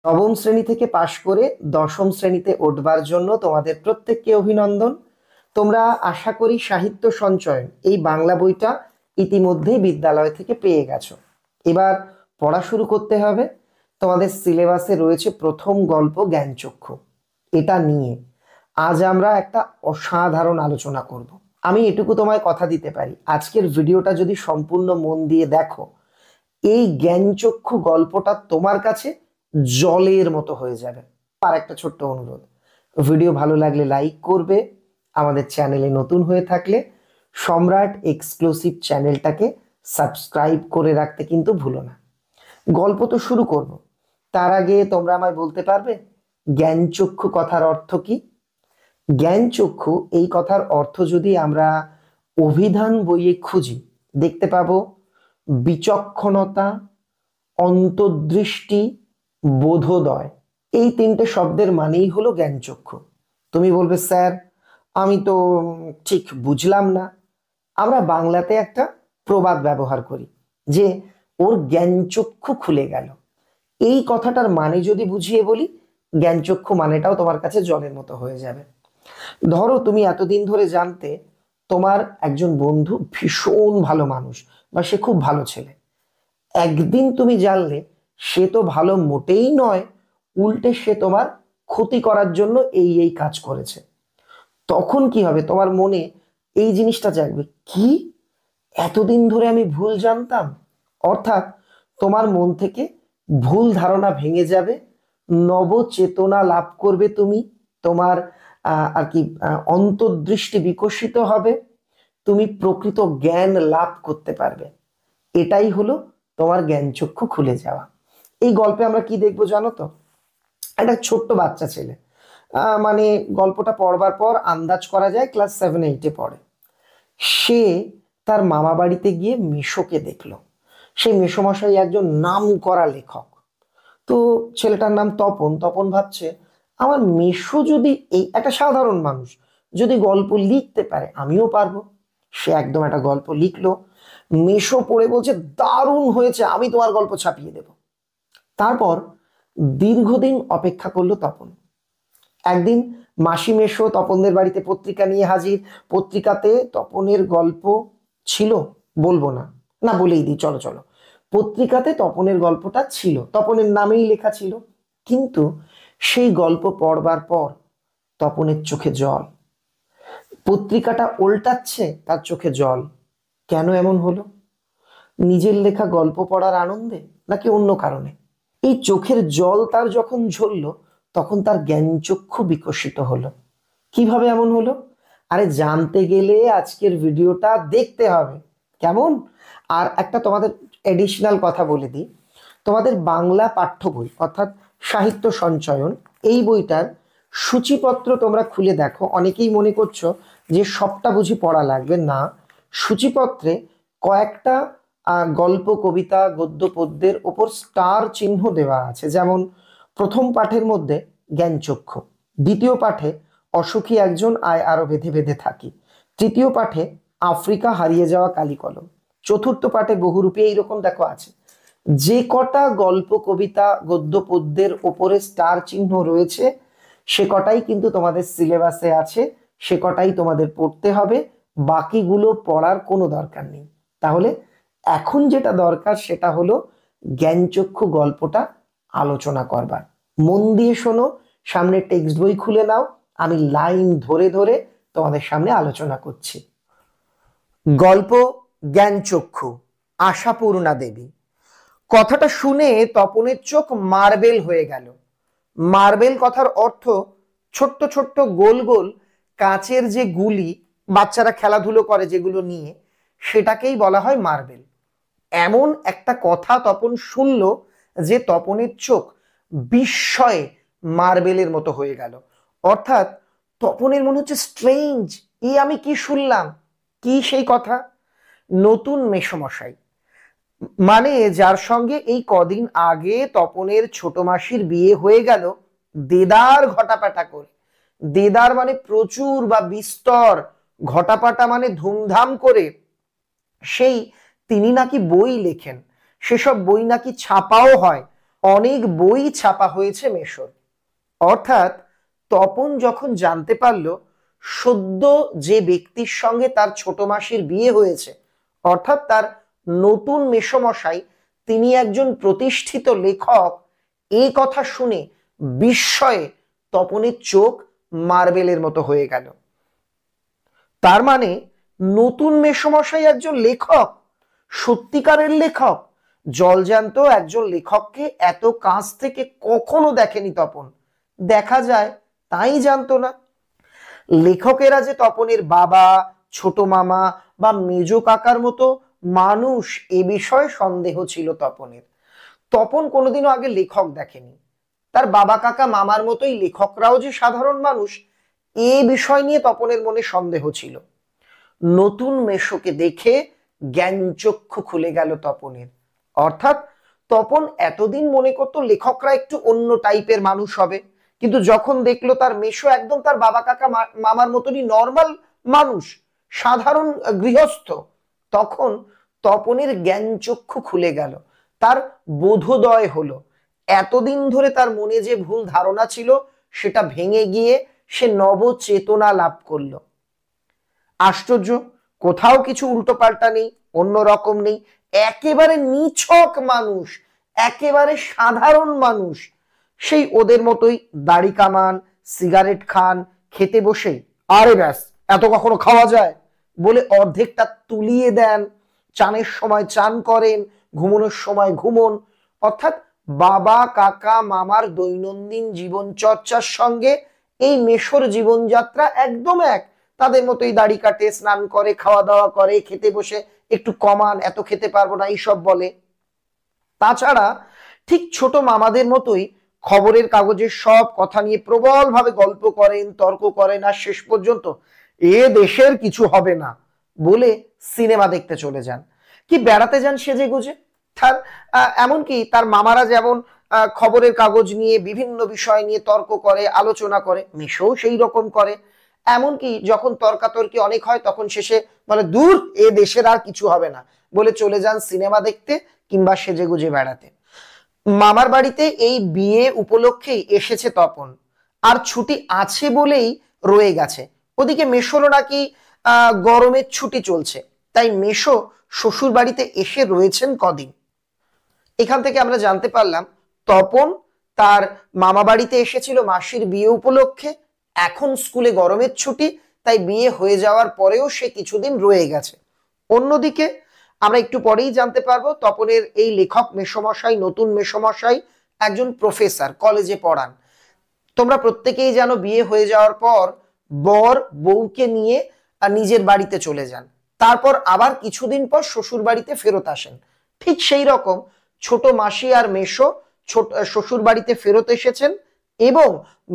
নবম শ্রেণী থেকে পাশ করে দশম শ্রেণীতে উঠবার জন্য তোমাদের প্রত্যেককে অভিনন্দন। তোমরা আশা করি সাহিত্য সঞ্চয়ন এই বাংলা বইটা ইতিমধ্যেই বিদ্যালয় থেকে পেয়ে গেছো। এবার পড়া শুরু করতে হবে। তোমাদের সিলেবাসে রয়েছে প্রথম গল্প জ্ঞানচক্ষু। এটা নিয়ে আজ আমরা একটা অসাধারণ আলোচনা করব। আমি এটুকু তোমায় কথা দিতে পারি, আজকের ভিডিওটা যদি সম্পূর্ণ মন দিয়ে দেখো, এই জ্ঞানচক্ষু গল্পটা তোমার কাছে জলের মতো হয়ে যাবে। আর একটা ছোট্ট অনুরোধ, ভিডিও ভালো লাগলে লাইক করবে, আমাদের চ্যানেলে নতুন হয়ে থাকলে সম্রাট এক্সক্লুসিভ চ্যানেলটাকে সাবস্ক্রাইব করে রাখতে কিন্তু ভুলো না। গল্প তো শুরু করব, তার আগে তোমরা আমায় বলতে পারবে জ্ঞানচক্ষু কথার অর্থ কি? জ্ঞানচক্ষু এই কথার অর্থ যদি আমরা অভিধান বইয়ে খুঁজি, দেখতে পাবো বিচক্ষণতা, অন্তর্দৃষ্টি, বোধোদয়। এই তিনটে শব্দের মানেই হলো জ্ঞানচক্ষু। তুমি বলবে স্যার আমি তো ঠিক বুঝলাম না। আমরা বাংলাতে একটা প্রবাদ ব্যবহার করি যে ওর জ্ঞানচক্ষু খুলে গেল। এই কথাটার মানে যদি বুঝিয়ে বলি, জ্ঞানচক্ষু মানেটাও তোমার কাছে জলের মতো হয়ে যাবে। ধরো তুমি এতদিন ধরে জানতে তোমার একজন বন্ধু ভীষণ ভালো মানুষ বা সে খুব ভালো ছেলে। একদিন তুমি জানলে সে তো ভালো মোটেই নয়, উল্টে সে তোমার ক্ষতি করার জন্য এই কাজ করেছে। তখন কি হবে? তোমার মনে এই জিনিসটা জাগবে, কি এতদিন ধরে আমি ভুল জানতাম। অর্থাৎ তোমার মন থেকে ভুল ধারণা ভেঙে যাবে, নবচেতনা লাভ করবে তুমি, তোমার আর কি অন্তর্দৃষ্টি বিকশিত হবে, তুমি প্রকৃত জ্ঞান লাভ করতে পারবে। এটাই হলো তোমার জ্ঞানচক্ষু খুলে যাওয়া। এই গল্পে আমরা কি দেখবো জানো তো? একটা ছোট্ট বাচ্চা ছেলে, মানে গল্পটা পড়বার পর আন্দাজ করা যায় ক্লাস 7-8-এ পড়ে। সে তার মামা বাড়িতে গিয়ে মেসোকে দেখলো। সেই মেসোমশাই একজন নাম করা লেখক। তো ছেলেটার নাম তপন। তপন ভাবছে আমার মেসো যদি, এই একটা সাধারণ মানুষ, যদি গল্প লিখতে পারে আমিও পারবো। সে একদম একটা গল্প লিখলো। মেসো পড়ে বলছে দারুণ হয়েছে, আমি তোমার গল্প ছাপিয়ে দেব। তারপর দীর্ঘদিন অপেক্ষা করলো তপন। একদিন মাসি মেসো তপনদের বাড়িতে পত্রিকা নিয়ে হাজির। পত্রিকাতে তপনের গল্প ছিল, বলবো না, না বলেই দিই, চলো চলো। পত্রিকাতে তপনের গল্পটা ছিল, তপনের নামেই লেখা ছিল। কিন্তু সেই গল্প পড়বার পর তপনের চোখে জল। পত্রিকাটা উল্টাচ্ছে, তার চোখে জল। কেন এমন হলো? নিজের লেখা গল্প পড়ার আনন্দে নাকি অন্য কারণে? এই চোখের জল তার যখন ঝরল, তখন তার জ্ঞানচক্ষু বিকশিত হলো। কিভাবে এমন হলো? আরে জানতে গেলে আজকের ভিডিওটা দেখতে হবে, কেমন? আর একটা তোমাদের এডিশনাল কথা বলে দিই, তোমাদের বাংলা পাঠ্য বই অর্থাৎ সাহিত্য সঞ্চয়ন এই বইটার সূচিপত্র তোমরা খুলে দেখো। অনেকেই মনে করছো যে সবটা বুঝি পড়া লাগবে, না। সূচিপত্রে কয়েকটা গল্প, কবিতা, গদ্য, পদ্যের ওপর স্টার চিহ্ন দেওয়া আছে। যেমন প্রথম পাঠের মধ্যে জ্ঞানচক্ষু, দ্বিতীয় পাঠে অসুখী একজন আয় আরো বেঁধে বেঁধে থাকি, তৃতীয় পাঠে আফ্রিকা হারিয়ে যাওয়া কালিকলম, চতুর্থ পাঠে বহুরূপী, এইরকম দেখো আছে। যে কটা গল্প, কবিতা, গদ্য, পদ্যের ওপরে স্টার চিহ্ন রয়েছে সে কটাই কিন্তু তোমাদের সিলেবাসে আছে, সে কটাই তোমাদের পড়তে হবে। বাকিগুলো পড়ার কোনো দরকার নেই। তাহলে এখন যেটা দরকার সেটা হলো জ্ঞানচক্ষু গল্পটা আলোচনা করবার। মন দিয়ে শোনো, সামনে টেক্সট বই খুলে নাও, আমি লাইন ধরে ধরে তোমাদের সামনে আলোচনা করছি। গল্প জ্ঞানচক্ষু, আশাপূর্ণা দেবী। কথাটা শুনে তপনের চোখ মার্বেল হয়ে গেল। মার্বেল কথার অর্থ ছোট্ট ছোট্ট গোল গোল কাচের যে গুলি বাচ্চারা খেলাধুলো করে যেগুলো নিয়ে, সেটাকেই বলা হয় মার্বেল। এমন একটা কথা তপন শুনল যে তপনের চোখ বিস্ময়ে মার্বেলের মতো হয়ে গেল। অর্থাৎ তপনের মনে হচ্ছে স্ট্রেঞ্জ, আমি কি শুনলাম? কি সেই কথা? নতুন মেসোমশাই, মানে যার সঙ্গে এই কদিন আগে তপনের ছোট মাসির বিয়ে হয়ে গেল, দেদার ঘটাপাটা করে। দেদার মানে প্রচুর বা বিস্তর, ঘটাপাটা মানে ধুমধাম করে। সেই তিনি নাকি বই লেখেন, সেসব বই নাকি ছাপাও হয়। অনেক বই ছাপা হয়েছে মেশোর। অর্থাৎ তপন যখন জানতে পারল সদ্য যে ব্যক্তির সঙ্গে তার ছোট মাসির বিয়ে হয়েছে, অর্থাৎ তার নতুন মেসোমশাই, তিনি একজন প্রতিষ্ঠিত লেখক, এই কথা শুনে বিস্ময়ে তপনের চোখ মার্বেলের মতো হয়ে গেল। তার মানে নতুন মেসোমশাই একজন লেখক, সত্যিকারের লেখক। জলজ্যান্ত একজন লেখককে এত কাছ থেকে কখনো দেখেনি তপন। দেখা যায় তাই জানতো না। লেখকেরা যে তপনের বাবা, ছোট মামা বা মেজ কাকার মতো মানুষ, এ বিষয়ে সন্দেহ ছিল তপনের। তপন কোনোদিনও আগে লেখক দেখেনি। তার বাবা কাকা মামার মতোই লেখকরাও যে সাধারণ মানুষ, এ বিষয় নিয়ে তপনের মনে সন্দেহ ছিল। নতুন মেশোকে দেখে জ্ঞানচক্ষু খুলে গেল তপনের। অর্থাৎ তপন এতদিন মনে করতো লেখকরা একটু অন্য টাইপের মানুষ হবে, কিন্তু যখন দেখলো তার মেশো একদম তার বাবা কাকা মামার মতনই নর্মাল মানুষ, সাধারণ গৃহস্থ, তখন তপনের জ্ঞানচক্ষু খুলে গেল, তার বোধোদয় হলো। এতদিন ধরে তার মনে যে ভুল ধারণা ছিল সেটা ভেঙে গিয়ে সে নবচেতনা লাভ করলো। আশ্চর্য, কোথাও কিছু উল্টোপাল্টা নেই, অন্যরকম নেই, একেবারে নিছক মানুষ, একেবারে সাধারণ মানুষ, সেই ওদের মতোই দাড়ি কামান, সিগারেট খান, খেতে বসে আরে ব্যাস এত কখনো খাওয়া যায় বলে অর্ধেকটা তুলিয়ে দেন, চানের সময় চান করেন, ঘুমানোর সময় ঘুমন। অর্থাৎ বাবা কাকা মামার দৈনন্দিন জীবন চর্চার সঙ্গে এই মেশোর জীবনযাত্রা একদম এক। তাদের মতোই দাড়ি কাটে, স্নান করে, খাওয়া দাওয়া করে, খেতে বসে একটু কমান, এত খেতে পারবো না, এইসব বলে। তাছাড়া ঠিক ছোট মামাদের মতোই খবরের কাগজের সব কথা নিয়ে প্রবল ভাবে গল্প করেন, তর্ক করেন, আর শেষ পর্যন্ত এ দেশের কিছু হবে না বলে সিনেমা দেখতে চলে যান, কি বেড়াতে যান সেজে গুজে। তার এমনকি তার মামারা যেমন খবরের কাগজ নিয়ে বিভিন্ন বিষয় নিয়ে তর্ক করে, আলোচনা করে, মেশোও সেই রকম করে। এমনকি যখন তর্কাতর্কি অনেক হয় তখন শেষে বলে দূর, এ দেশের আর কিছু হবে না বলে চলে যান সিনেমা দেখতে কিংবা সেজে গুজে বেড়াতে। মামার বাড়িতে এই বিয়ে উপলক্ষেই এসেছে তপন, আর ছুটি আছে বলেই রয়ে গেছে। ওদিকে মেশোরও নাকি গরমের ছুটি চলছে, তাই মেশো শ্বশুর বাড়িতে এসে রয়েছেন কদিন। এখান থেকে আমরা জানতে পারলাম তপন তার মামা বাড়িতে এসেছিল মাসির বিয়ে উপলক্ষে, এখন স্কুলে গরমের ছুটি, তাই বিয়ে হয়ে যাওয়ার পরেও সে কিছুদিন রয়ে গেছে। অন্যদিকে আমরা একটু পরেই জানতে পারবো তপনের এই লেখক মেসোমশাই, নতুন মেসোমশাই একজন প্রফেসর, কলেজে পড়ান। তোমরা প্রত্যেকেই জানো বিয়ে হয়ে যাওয়ার পর বর বউকে নিয়ে নিজের বাড়িতে চলে যান, তারপর আবার কিছুদিন পর শ্বশুর বাড়িতে ফেরত আসেন। ঠিক সেই রকম ছোট মাসি আর মেশো শ্বশুর বাড়িতে ফেরত এসেছেন, এবং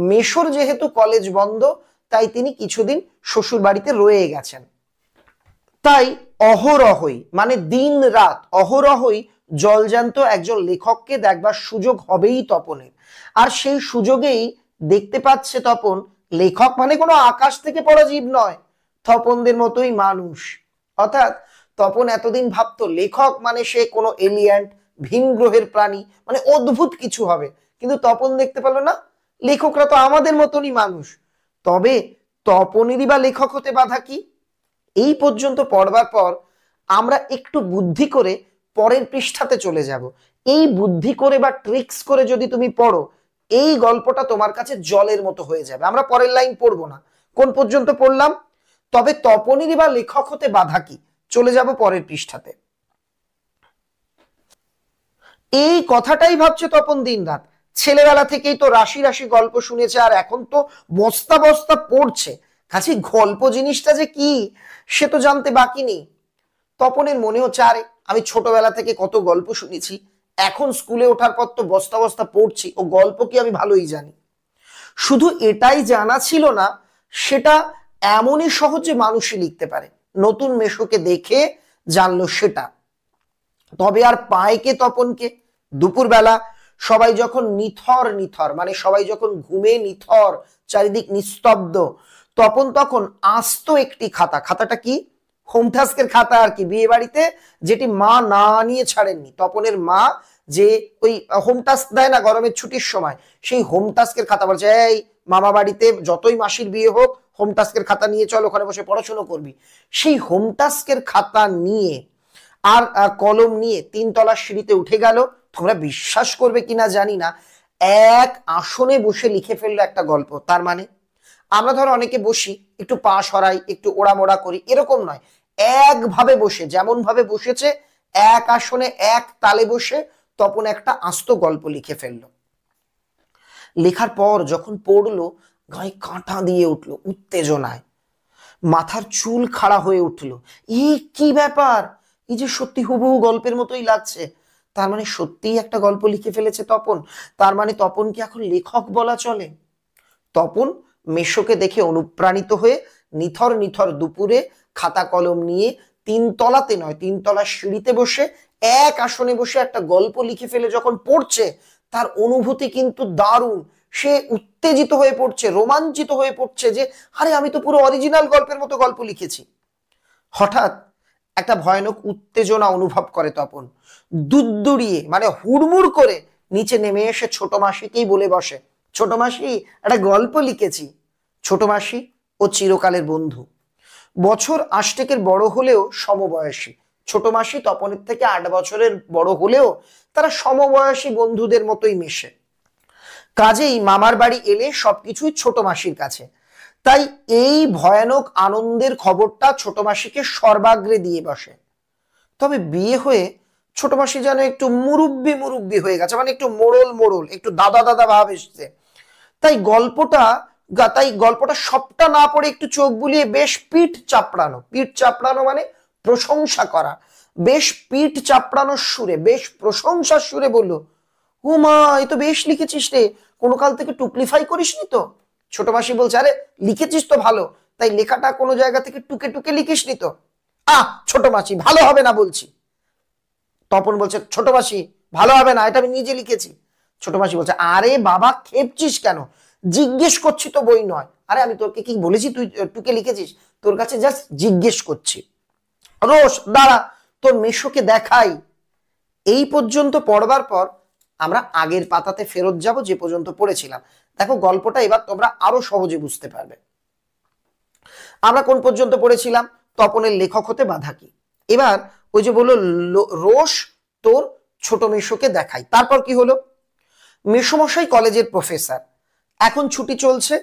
মেশোর যেহেতু কলেজ বন্ধ তাই তিনি কিছুদিন শ্বশুর বাড়িতে রয়ে গেছেন। তাই অহরহই, মানে দিন রাত অহরহই জলজান্ত একজন লেখককে দেখবার সুযোগ হবেই তপনের। আর সেই সুযোগেই দেখতে পাচ্ছে তপন লেখক মানে কোনো আকাশ থেকে পড়া জীব নয়, তপনদের মতোই মানুষ। অর্থাৎ তপন এতদিন ভাবতো লেখক মানে সে কোনো এলিয়েন্ট, ভিন গ্রহের প্রাণী, মানে অদ্ভুত কিছু হবে, কিন্তু তপন দেখতে পেল না, লেখকরা তো আমাদের মতনই মানুষ। তবে তপনেরই বা লেখক হতে বাধা কি? এই পর্যন্ত পড়বার পর আমরা একটু বুদ্ধি করে পরের পৃষ্ঠাতে চলে যাব। এই বুদ্ধি করে বা ট্রিক্স করে যদি তুমি পড়ো, এই গল্পটা তোমার কাছে জলের মতো হয়ে যাবে। আমরা পরের লাইন পড়বো না, কোন পর্যন্ত পড়লাম, তবে তপনেরই বা লেখক হতে বাধা কি, চলে যাব পরের পৃষ্ঠাতে। এই কথাটাই ভাবছে তপন দিনরাত। ছেলেবেলা থেকেই তো রাশি রাশি গল্প শুনেছে, আর এখন তো বস্তা বস্তা পড়ছে, কাছে গল্প জিনিসটা যে কি সে তো জানতে বাকি নেই। তপনের মনে হচ্ছে আরে আমি ছোটবেলা থেকে কত গল্প শুনেছি, এখন স্কুলে ওঠার পর তো বস্তা বস্তা পড়ছি, ও গল্প কি আমি ভালোই জানি। শুধু এটাই জানা ছিল না সেটা এমনই সহজে মানুষই লিখতে পারে, নতুন মেশোকে দেখে জানলো সেটা। তবে আর পায় কে তপনকে? দুপুরবেলা সবাই যখন নিথর নিথর, মানে সবাই যখন ঘুমে নিথর, চারিদিক নিস্তব্ধ, তপন তখন আস্ত একটি খাতা, খাতাটা কি, হোম টাস্কের খাতা আর কি, বিয়ে বাড়িতে যেটি মা না নিয়ে ছাড়েননি, তপনের মা যে ওই হোম টাস্ক দেয় না গরমের ছুটির সময়, সেই হোম টাস্কের খাতা বলছে এই মামা বাড়িতে যতই মাসির বিয়ে হোক হোম টাস্কের খাতা নিয়ে চল, ওখানে বসে পড়াশোনা করবি। সেই হোম টাস্কের খাতা নিয়ে আর কলম নিয়ে 3 তলার সিঁড়িতে উঠে গেল। তোমরা বিশ্বাস করবে কিনা জানি না, এক আসনে বসে লিখে ফেললো একটা গল্প। তার মানে আমরা ধরো অনেকে বসি একটু পা সরাই, একটু ওড়ামোড়া করি, এরকম নয়, একভাবে বসে, যেমন ভাবে বসেছে এক আসনে এক তালে বসে তপন একটা আস্ত গল্প লিখে ফেললো। লেখার পর যখন পড়লো গায়ে কাঁটা দিয়ে উঠলো উত্তেজনায়, মাথার চুল খাড়া হয়ে উঠলো। কি ব্যাপার, এই যে সত্যি হুবহু গল্পের মতোই লাগছে, তার মানে সত্যিই একটা গল্প লিখে ফেলেছে তপন। তার মানে তপনকে এখন লেখক বলা চলে। তপন মেশোকে দেখে অনুপ্রাণিত হয়ে নিথর নিথর দুপুরে খাতা কলম নিয়ে 3 তলাতে নয় 3 তলার সিঁড়িতে বসে এক আসনে বসে একটা গল্প লিখে ফেলে যখন পড়ছে, তার অনুভূতি কিন্তু দারুণ। সে উত্তেজিত হয়ে পড়ছে, রোমাঞ্চিত হয়ে পড়ছে যে আরে আমি তো পুরো অরিজিনাল গল্পের মতো গল্প লিখেছি। হঠাৎ একটা ভয়ানক উত্তেজনা অনুভব করে তপন। দুড়দুড়িয়ে মানে হুড়মুড় করে নিচে নেমে এসে ছোট মাসিকেই বলে বসে, ছোট মাসি একটা গল্প লিখেছি। ছোট মাসি ও চিরকালের বন্ধু, বছর 8 বড় হলেও সমবয়সী। ছোট মাসি তপনের থেকে 8 বছরের বড় হলেও তারা সমবয়সী বন্ধুদের মতোই মেশে। কাজেই মামার বাড়ি এলে সবকিছুই ছোট মাসির কাছে। তাই এই ভয়ানক আনন্দের খবরটা ছোট মাসিকে সর্বাগ্রে দিয়ে বসে। তবে বিয়ে হয়ে ছোট মাসি যেন একটু মুরব্বি মুরব্বি হয়ে গেছে, মানে একটু মোড়ল মোড়ল, একটু দাদা দাদা ভাব এসছে। তাই গল্পটা সবটা না পড়ে একটু চোখ বুলিয়ে বেশ পিঠ চাপড়ানো মানে প্রশংসা করা, বেশ পিঠ চাপড়ানোর সুরে, বেশ প্রশংসার সুরে বলল, ও মা এ তো বেশ লিখেছিস রে, কোনো কাল থেকে টুকলিফাই করিসনি তো? ছোট মাসি বলছে, আরে লিখেছিস তো ভালো, তাই লেখাটা কোনো জায়গা থেকে টুকে টুকে লিখিসনি তো? ছোট মাসি ভালো হবে না বলছি। তপন বলছে, ছোট মাসি ভালো হবে না, এটা আমি নিজে লিখেছি। ছোট মাসি বলছে, আরে বাবা খেপছিস কেন, জিজ্ঞেস করছি তো, বই নয়। আরে আমি তোকে কি বলেছি তুই টুকে লিখেছিস? তোর কাছে জাস্ট জিজ্ঞেস করছি। রোশ দাঁড়া, তোর মেশোকে দেখাই। এই পর্যন্ত পড়বার পর আমরা আগের পাতাতে ফেরত যাব যে পর্যন্ত পড়েছিলাম। দেখো গল্পটা এবার তোমরা আরো সহজে বুঝতে পারবে। আমরা কোন পর্যন্ত পড়েছিলাম? তপনের লেখক হতে বাধা কি। এবার ওই যে বললো রোশ তোর ছোট মেশোকে দেখাই, তারপর কি হলো? মেশোমশাই কলেজের প্রফেসর, এখন ছুটি চলছে,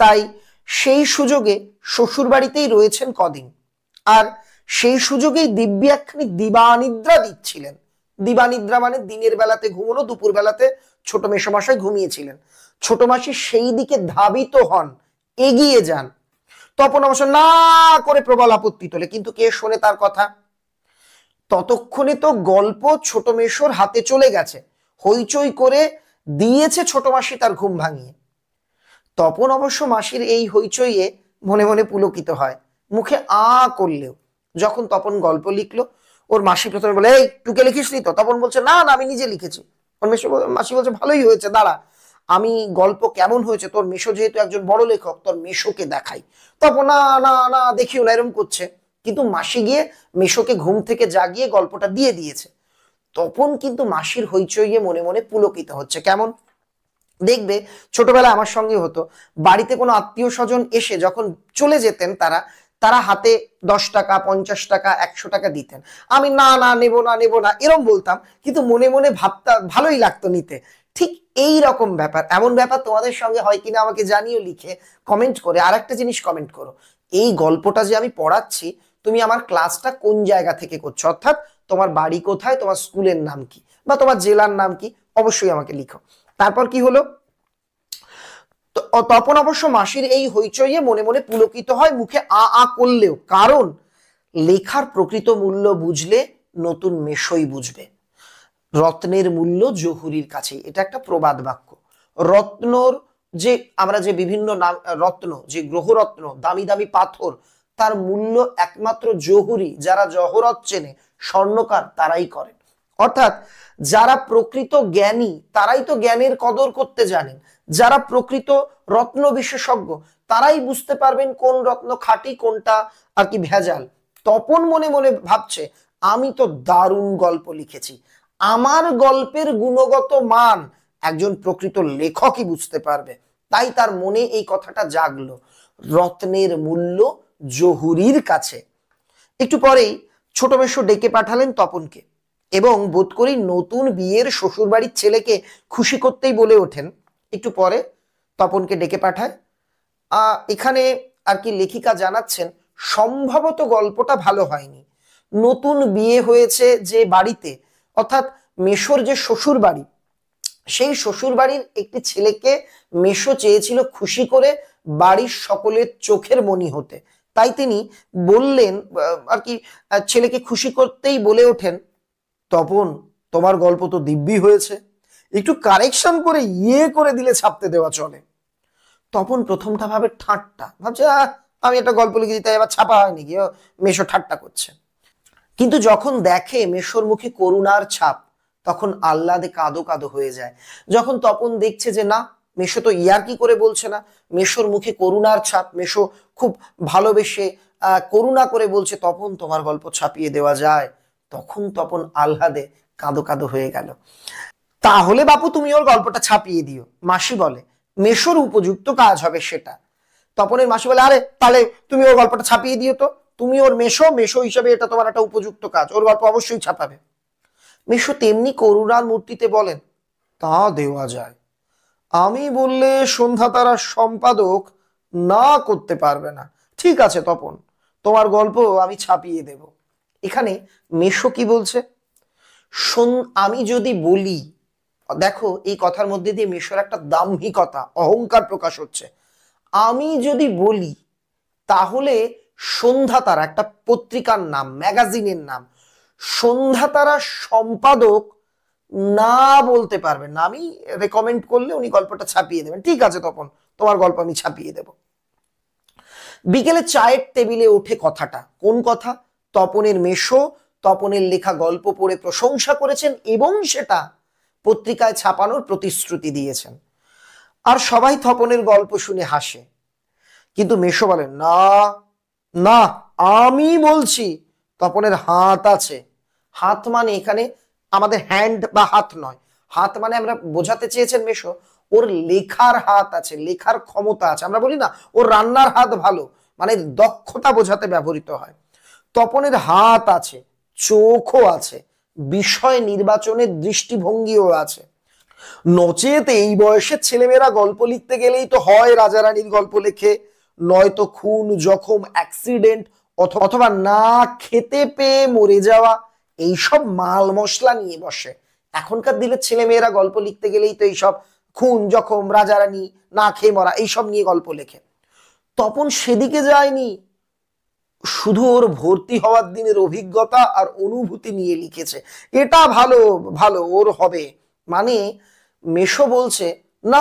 তাই সেই সুযোগে শ্বশুর বাড়িতেই রয়েছেন কদিন। আর সেই সুযোগেই দিব্যি একখানি দিবানিদ্রা দিচ্ছিলেন। দিবানিদ্রা মানে দিনের বেলাতে ঘুমোনো, দুপুর বেলাতে ছোট মেশোমশাই ঘুমিয়েছিলেন। ছোট মাসি সেই দিকে ধাবিত হন, এগিয়ে যান। তপন অবশ্য না করে প্রবল আপত্তি তোলে, কিন্তু কে শোনে তার কথা? ততক্ষণে তো গল্প ছোট মেশোর হাতে চলে গেছে, হইচই করে দিয়েছে ছোট মাসি তার ঘুম ভাঙিয়ে। তপন অবশ্য মাসির এই হইচইয়ে মনে মনে পুলকিত হয়, মুখে করলেও। যখন তপন গল্প লিখলো, ওর মাসি প্রথমে বলে, এই টুকে লিখিসনি তো? তপন বলছে, না না আমি নিজে লিখেছি। ওর মাসি বলছে, ভালোই হয়েছে, দাঁড়া আমি গল্প কেমন হয়েছে তোর মেশো যেহেতু একজন বড় লেখক, তোর মেশোকে দেখাই। তপন না না না দেখিও না এরম করছে, কিন্তু মাসি গিয়ে মেশোকে ঘুম থেকে জাগিয়ে গল্পটা দিয়ে দিয়েছে। তপন কিন্তু মাসির হইচইয়ে মনে মনে পুলকিত হচ্ছে। কেমন দেখবে, ছোটবেলায় আমার সঙ্গে হতো, বাড়িতে কোনো আত্মীয় স্বজন এসে যখন চলে যেতেন তারা হাতে 10 টাকা 50 টাকা 100 টাকা দিতেন। আমি না না নেবো না এরম বলতাম, কিন্তু মনে মনে ভাবতা ভালোই লাগতো নিতে। ঠিক এই রকম ব্যাপার, এমন ব্যাপার তোমাদের সঙ্গে হয় কিনা আমাকে জানিও লিখে কমেন্ট করে। আর একটা জিনিস কমেন্ট করো, এই গল্পটা যে আমি পড়াচ্ছি তুমি আমার ক্লাসটা কোন জায়গা থেকে করছো, অর্থাৎ তোমার বাড়ি কোথায়, তোমার স্কুলের নাম কি, বা তোমার জেলার নাম কি, অবশ্যই আমাকে লিখো। তারপর কি হলো? তপন অবশ্য মাসির এই হইচইয়ে মনে মনে পুলকিত হয়, মুখে করলেও, কারণ লেখার প্রকৃত মূল্য বুঝলে নতুন মেশোই বুঝবে। রত্নের মূল্য জহুরির কাছেই, এটা একটা প্রবাদ বাক্য। রত্নর যে আমরা যে বিভিন্ন নাম রত্ন, যে গ্রহরত্ন, দামি দামি পাথর, তার মূল্য একমাত্র জহুরি, যারা জহরত চেনে, স্বর্ণকার, তারাই করেন। অর্থাৎ যারা প্রকৃত জ্ঞানী তারাই তো জ্ঞানের কদর করতে জানেন। যারা প্রকৃত রত্ন বিশেষজ্ঞ তারাই বুঝতে পারবেন কোন রত্ন খাঁটি, কোনটা আর কি ভেজাল। তপন মনে মনে ভাবছে, আমি তো দারুণ গল্প লিখেছি, আমার গল্পের গুণগত মান একজন প্রকৃত লেখকই বুঝতে পারবে। তাই তার মনে এই কথাটা জাগলো, রত্নের মূল্য জহুরির কাছে। একটু পরেই ছোট মেশো ডেকে পাঠালেন তপনকে এবং বোধ করি নতুন বিয়ের শ্বশুরবাড়ির ছেলেকে খুশি করতেই বলে ওঠেন। একটু পরে তপনকে ডেকে পাঠায়। এখানে আর কি লেখিকা জানাচ্ছেন, সম্ভবত গল্পটা ভালো হয়নি। নতুন বিয়ে হয়েছে যে বাড়িতে, অর্থাৎ মেশোর যে শ্বশুর বাড়ি, সেই শ্বশুর বাড়ির একটি ছেলেকে মেশো চেয়েছিল খুশি করে বাড়ির সকলের চোখের মণি হতে। তাই তিনি বললেন আর কি, ছেলেকে খুশি করতেই বলে ওঠেন, তপন তোমার গল্প তো দিব্যি হয়েছে, একটু কারেকশন করে করে দিলে ছাপতে দেওয়া চলে। তপন প্রথমটা ভাবে ঠাট্টা, ভাবছে আমি একটা গল্প লিখে দিতে এবার ছাপা হয়নি কি, মেশো ঠাট্টা করছে। কিন্তু যখন দেখে মেশোর মুখে করুণার ছাপ, তখন আহ্লাদে কাঁদো কাঁদো হয়ে যায়। যখন তপন দেখছে যে না, মেশো তো ইয়ার্কি করে বলছে না, মেশোর মুখে করুণার ছাপ, মেশো খুব ভালোবেসে করুণা করে বলছে তপন তোমার গল্প ছাপিয়ে দেওয়া যায়, তখন তপন আহ্লাদে কাঁদো কাঁদো হয়ে গেল। তাহলে বাপু তুমি ওর গল্পটা ছাপিয়ে দিও, মাসি বলে, মেশোর উপযুক্ত কাজ হবে সেটা। তপনের মাসি বলে, আরে তাহলে তুমি ওর গল্পটা ছাপিয়ে দিও তো, তুমি ওর মেশো, মেশো হিসাবে এটা তোমার একটা উপযুক্ত কাজ, ওর গল্প অবশ্যই ছাপাবে। মেশো তেমনি করুণার মূর্তিতে বলেন, তা দেওয়া যায়, আমি বললে সন্ধ্যা তারার সম্পাদক না করতে পারবে না। ঠিক আছে তপন, তোমার গল্প আমি ছাপিয়ে দেব। এখানে মেশো কি বলছে, আমি যদি বলি, দেখো এই কথার মধ্যে দিয়ে মেশোর একটা দাম্ভিকতা, অহংকার প্রকাশ হচ্ছে। আমি যদি বলি তাহলে সন্ধ্যা তারা, একটা পত্রিকার নাম, ম্যাগাজিনের নাম, সন্ধ্যা তারা সম্পাদক না বলতে পারবেন না, আমি রেকমেন্ড করলে উনি গল্পটা ছাপিয়ে দেবেন। ঠিক আছে তপন, তোমার গল্প আমি ছাপিয়ে দেব। বিকেলে চায়ের টেবিলে ওঠে কথাটা। কোন কথা? তপনের মেশো তপনের লেখা গল্প পড়ে প্রশংসা করেছেন এবং সেটা পত্রিকায় ছাপানোর প্রতিশ্রুতি দিয়েছেন। আর সবাই তপনের গল্প শুনে হাসে। কিন্তু মেশো বলেন, না না, আমি বলছি তপনের হাত আছে। হাত মানে এখানে আমাদের হ্যান্ড বা হাত নয়, হাত মানে আমরা বোঝাতে চেয়েছেন মেশো ওর লেখার হাত আছে, লেখার ক্ষমতা আছে। আমরা বলি না ওর রান্নার হাত ভালো, মানে দক্ষতা বোঝাতে ব্যবহৃত হয়। তপনের হাত আছে, চোখও আছে, বিষয় নির্বাচনের দৃষ্টিভঙ্গিও আছে। নচেত এই বয়সের ছেলেমেয়েরা গল্প লিখতে গেলেই তো হয় রাজা রানীর গল্প লেখে, নয়তো খুন জখম অ্যাক্সিডেন্ট, অথবা না খেতে পেয়ে মরে যাওয়া, এইসব মাল মশলা নিয়ে বসে। এখনকার দিনের ছেলেমেয়েরা গল্প লিখতে গেলেই তো এইসব খুন জখম রাজা রানী না খেয়ে মরা এইসব নিয়ে গল্প লেখে। তপন সেদিকে যায়নি, শুধু ওর ভর্তি হওয়ার দিনের অভিজ্ঞতা আর অনুভূতি নিয়ে লিখেছে। এটা ভালো ভালো ওর হবে। মানে মেশো বলছে, না,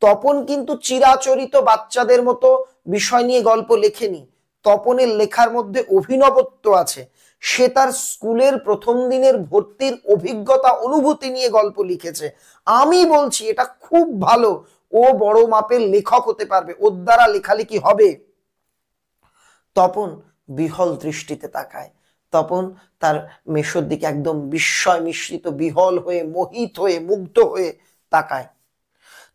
তপন কিন্তু চিরাচরিত বাচ্চাদের মতো বিষয় নিয়ে গল্প লেখেনি, তপনের লেখার মধ্যে অভিনবত্ব আছে। সে তার স্কুলের প্রথম দিনের ভর্তির অভিজ্ঞতা অনুভূতি নিয়ে গল্প লিখেছে। আমি বলছি এটা খুব ভালো, ও বড় মাপের লেখক হতে পারবে, ওর দ্বারা লেখালেখি হবে। তপন বিহল দৃষ্টিতে তাকায়। তপন তার মেশোর দিকে একদম বিস্ময় মিশ্রিত, বিহল হয়ে, মোহিত হয়ে, মুগ্ধ হয়ে তাকায়।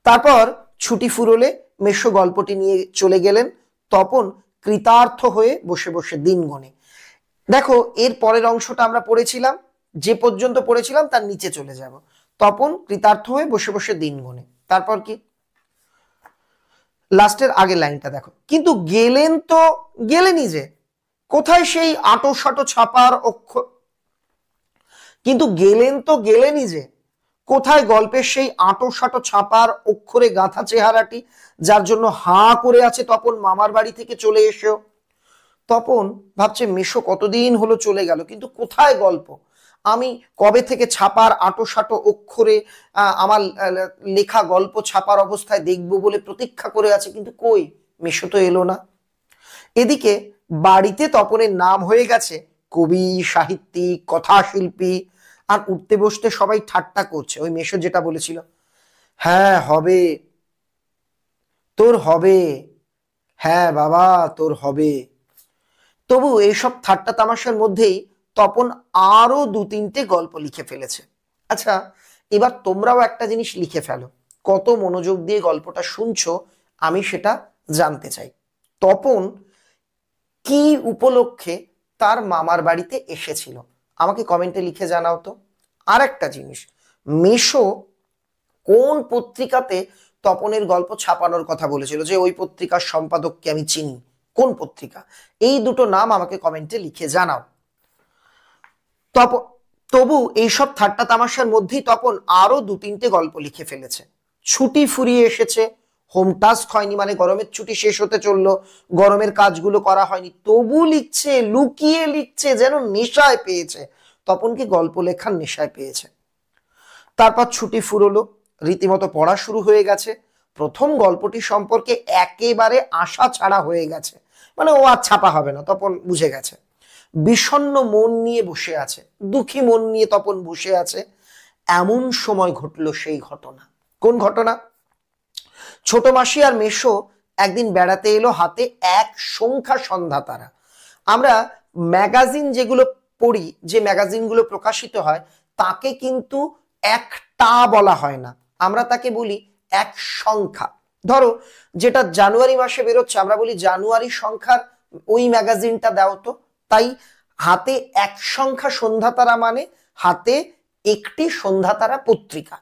তারপর ছুটি ফুরোলে মেশো গল্পটি নিয়ে চলে গেলেন। তপন কৃতার্থ হয়ে বসে বসে দিন গণে। দেখো এর পরের অংশটা আমরা পড়েছিলাম, যে পর্যন্ত পড়েছিলাম তার নিচে চলে যাব। তপন কৃতার্থ হয়ে বসে বসে দিন গণে। তারপর কি, লাস্টের আগের লাইনটা দেখো, কিন্তু গেলেন তো গেলেনই যে, কোথায় সেই আটো সাটো ছাপার অক্ষর, কিন্তু গেলেন তো গেলেনই যে, কোথায় গল্পের সেই আটো সাটো ছাপার অক্ষরে গাঁথা চেহারাটি, যার জন্য হাঁ করে আছে তপন মামার বাড়ি থেকে চলে এসেও। তপন ভাবছে মেশো কতদিন হলো চলে গেল, কিন্তু কোথায় গল্প, আমি কবে থেকে ছাপার আটো সাটো অক্ষরে আমার লেখা গল্প ছাপার অবস্থায় দেখবো বলে প্রতীক্ষা করে আছে, কিন্তু কই, মেশো তো এলো না। এদিকে বাড়িতে তপনের নাম হয়ে গেছে কবি, সাহিত্যিক, কথাশিল্পী। আর উঠতে বসতে সবাই ঠাট্টা করছে। ওই মেশো যেটা বলেছিল, হ্যাঁ হবে, তোর হবে, হ্যাঁ বাবা তোর হবে। তবু এইসব ঠাট্টা তামাশার মধ্যেই তপন আরো দু তিনটে গল্প লিখে ফেলেছে। আচ্ছা, এবার তোমরাও একটা জিনিস লিখে ফেলো, কত মনোযোগ দিয়ে গল্পটা শুনছো আমি সেটা জানতে চাই। তপন কি উপলক্ষে তার মামার বাড়িতে এসেছিল আমাকে কমেন্টে লিখে জানাও তো। আর একটা জিনিস, মেশো কোন পত্রিকাতে তপনের গল্প ছাপানোর কথা বলেছিল, যে ওই পত্রিকার সম্পাদককে আমি চিনি, কোন পত্রিকা, এই দুটো নাম আমাকে কমেন্টে লিখে জানাও। তপন তবু এইসব ঠাট্টা তামাশার মধ্যেই তপন আরো দু তিনটে গল্প লিখে ফেলেছে। ছুটি ফুরিয়ে এসেছে, হোম টাস্ক হয়নি, মানে গরমের ছুটি শেষ হতে চললো, গরমের কাজগুলো করা হয়নি, তবু লিখছে, লুকিয়ে লিখছে, যেন নেশায় পেয়েছে। তপন কি গল্প লেখার নেশায় পেয়েছে। তারপর ছুটি ফুরলো, রীতিমতো পড়া শুরু হয়ে গেছে। প্রথম গল্পটি সম্পর্কে একেবারে আশা ছাড়া হয়ে গেছে, মানে ও আর ছাপা হবে না, তপন বুঝে গেছে। বিষণ্ণ মন নিয়ে বসে আছে, দুঃখী মন নিয়ে তপন বসে আছে। এমন সময় ঘটলো সেই ঘটনা। কোন ঘটনা? ছোট মাসি আর মেশো একদিন বেড়াতে এলো, হাতে এক সংখ্যা সন্ধ্যা তারা। আমরা ম্যাগাজিন যেগুলো পড়ি, যে ম্যাগাজিনগুলো প্রকাশিত হয়, তাকে কিন্তু একটা বলা হয় না, আমরা তাকে বলি এক সংখ্যা। ধরো যেটা জানুয়ারি মাসে বেরোচ্ছে, আমরা বলি জানুয়ারি সংখ্যার ওই ম্যাগাজিনটা দাও তো। তাই হাতে এক সংখ্যা সন্ধ্যাতারা মানে হাতে একটি সন্ধ্যাতারা পত্রিকা।